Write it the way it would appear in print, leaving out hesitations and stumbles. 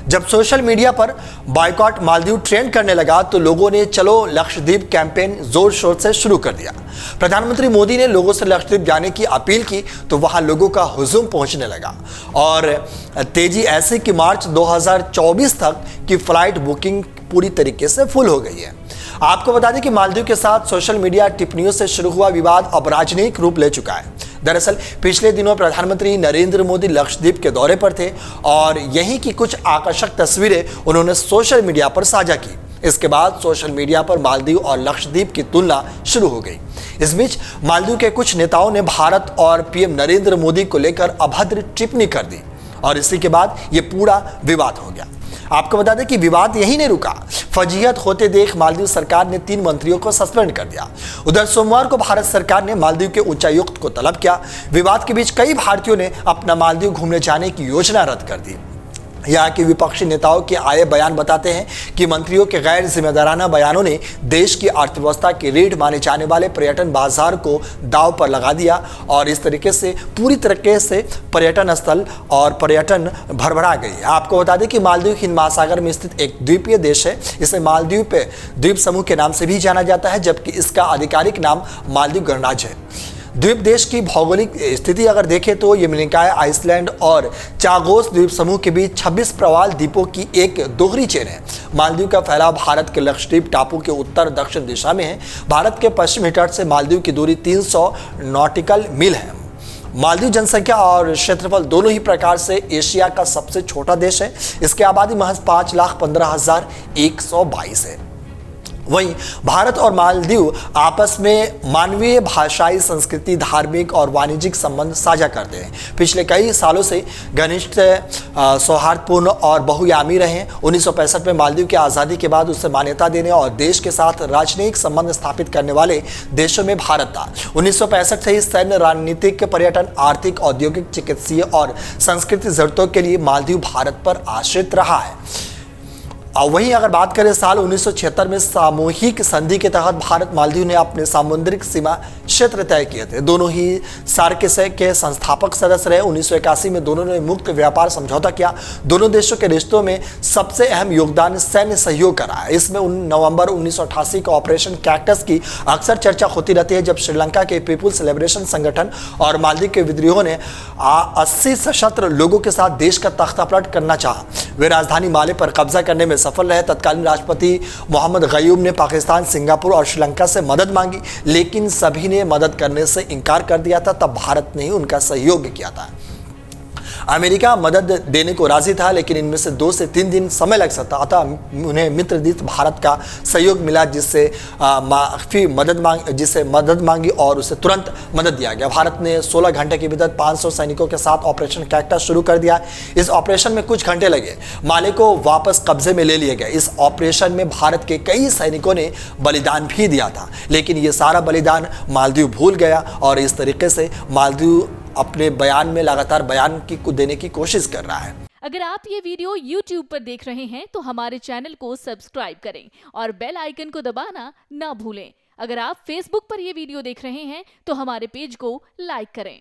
जब social media पर boycott Maldives trend करने लगा तो लोगों ने चलो लक्षद्वीप कैंपेन जोर शोर से शुरू कर दिया। प्रधानमंत्री मोदी ने लोगों से लक्षद्वीप जाने की अपील की तो वहां लोगों का हुजूम पहुंचने लगा और तेजी ऐसे कि मार्च 2024 तक की फ्लाइट बुकिंग पूरी तरीके से फुल हो गई है। आपको बता दें कि मालदीव के साथ सोशल मीडिया टिप्पणियों से शुरू हुआ विवाद अब राजनीतिक रूप ले चुका है। दरअसल पिछले दिनों प्रधानमंत्री नरेंद्र मोदी लक्षद्वीप के दौरे पर थे और यहीं की कुछ आकर्षक तस्वीरें उन्होंने सोशल मीडिया पर साझा की। इसके बाद सोशल मीडिया पर मालदीव और लक्षद्वीप की तुलना शुरू हो गई। इस बीच मालदीव के कुछ नेताओं ने भारत और पीएम नरेंद्र मोदी को लेकर अभद्र टिप्पणी कर दी और इसी के बाद ये पूरा विवाद हो गया। आपको बता दें कि विवाद यहीं नहीं रुका। फजीहत होते देख मालदीव सरकार ने 3 मंत्रियों को सस्पेंड कर दिया। उधर सोमवार को भारत सरकार ने मालदीव के उच्चायुक्त को तलब किया। विवाद के बीच कई भारतीयों ने अपना मालदीव घूमने जाने की योजना रद्द कर दी। यहाँ के विपक्षी नेताओं के आए बयान बताते हैं कि मंत्रियों के गैर जिम्मेदाराना बयानों ने देश की अर्थव्यवस्था की रीढ़ माने जाने वाले पर्यटन बाजार को दांव पर लगा दिया और इस तरीके से पूरी तरीके से पर्यटन स्थल और पर्यटन भरभरा गई। आपको बता दें कि मालदीव हिंद महासागर में स्थित एक द्वीपीय देश है। इसे मालदीव पे द्वीप समूह के नाम से भी जाना जाता है, जबकि इसका आधिकारिक नाम मालदीव गणराज्य है। द्वीप देश की भौगोलिक स्थिति अगर देखें तो ये निकाय आइसलैंड और चागोस द्वीप समूह के बीच 26 प्रवाल द्वीपों की एक दोहरी चेन है। मालदीव का फैलाव भारत के लक्षद्वीप टापू के उत्तर दक्षिण दिशा में है। भारत के पश्चिमी तट से मालदीव की दूरी 300 नॉटिकल मील है। मालदीव जनसंख्या और क्षेत्रफल दोनों ही प्रकार से एशिया का सबसे छोटा देश है। इसकी आबादी महज 5,15,122 है। वहीं भारत और मालदीव आपस में मानवीय, भाषाई, संस्कृति, धार्मिक और वाणिज्यिक संबंध साझा करते हैं। पिछले कई सालों से घनिष्ठ, सौहार्दपूर्ण और बहुआयामी रहे। 1965 में मालदीव की आज़ादी के बाद उसे मान्यता देने और देश के साथ राजनयिक संबंध स्थापित करने वाले देशों में भारत था। 1965 से ही सैन्य, रणनीतिक, पर्यटन, आर्थिक, औद्योगिक, चिकित्सीय और सांस्कृतिक जरूरतों के लिए मालदीव भारत पर आश्रित रहा है। और वहीं अगर बात करें साल 1976 में सामूहिक संधि के तहत भारत मालदीव ने अपने सामुद्रिक सीमा क्षेत्र तय किए थे। दोनों ही सार्क के संस्थापक सदस्य रहे। 1981 में दोनों ने मुक्त व्यापार समझौता किया। दोनों देशों के रिश्तों में सबसे अहम योगदान सैन्य सहयोग का रहा है। इसमें नवंबर 1988 का ऑपरेशन कैक्टस की अक्सर चर्चा होती रहती है, जब श्रीलंका के पीपुल्स लिबरेशन संगठन और मालदीव के विद्रोहियों ने 80 सशस्त्र लोगों के साथ देश का तख्तापलट करना चाहा। वे राजधानी माले पर कब्जा करने में सफल रहे। तत्कालीन राष्ट्रपति मोहम्मद गयूम ने पाकिस्तान, सिंगापुर और श्रीलंका से मदद मांगी, लेकिन सभी ने मदद करने से इनकार कर दिया था। तब भारत ने ही उनका सहयोग किया था। अमेरिका मदद देने को राजी था, लेकिन इनमें से 2 से 3 दिन समय लग सकता। अतः उन्हें मित्र देश भारत का सहयोग मिला, जिससे मदद मांगी और उसे तुरंत मदद दिया गया। भारत ने 16 घंटे के भीतर 500 सैनिकों के साथ ऑपरेशन कैक्टस शुरू कर दिया। इस ऑपरेशन में कुछ घंटे लगे। माले को वापस कब्जे में ले लिया गया। इस ऑपरेशन में भारत के कई सैनिकों ने बलिदान भी दिया था, लेकिन ये सारा बलिदान मालदीव भूल गया और इस तरीके से मालदीव अपने बयान में लगातार बयान देने की कोशिश कर रहा है। अगर आप ये वीडियो YouTube पर देख रहे हैं तो हमारे चैनल को सब्सक्राइब करें और बेल आइकन को दबाना ना भूलें। अगर आप Facebook पर ये वीडियो देख रहे हैं तो हमारे पेज को लाइक करें।